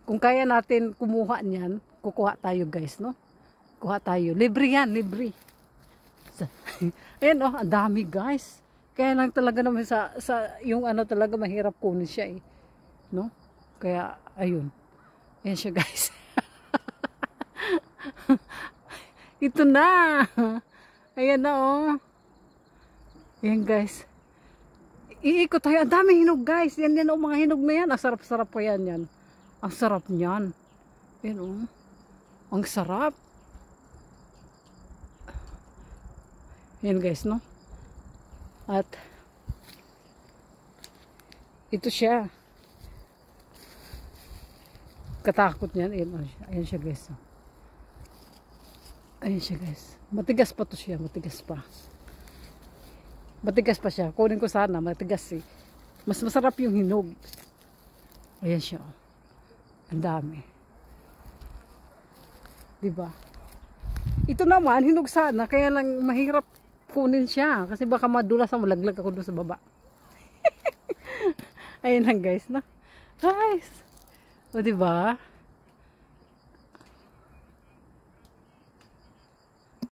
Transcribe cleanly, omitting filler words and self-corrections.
Kung kaya natin kumuha niyan, kukuha tayo guys, no? Kuha tayo. Libre yan, libre. Ayan oh, ang dami guys. Kaya lang talaga naman sa yung ano talaga mahirap kunin siya eh. No? Kaya ayun. Ayan siya guys. Ito na. Ayan na oh. Ayan guys. Iikot tayo. Ang daming hinog guys. Yan yan oh, mga hinog na yan. Ang sarap-sarap pa yan yan. Ang sarap niyan. Ayan oh. Ang sarap. Ayan guys no. At ito siya. Katakot niyan. Ayan siya guys. Ayan siya guys. Matigas pa to siya. Matigas pa. Matigas pa siya. Kunin ko sana. Matigas eh. Mas masarap yung hinog. Ayan siya. Ang dami. Diba? Ito naman, hinog sana. Kaya lang mahirap kunin siya. Kasi baka madulas ang malaglag ako doon sa baba. Ayan lang guys. No? Guys. O diba?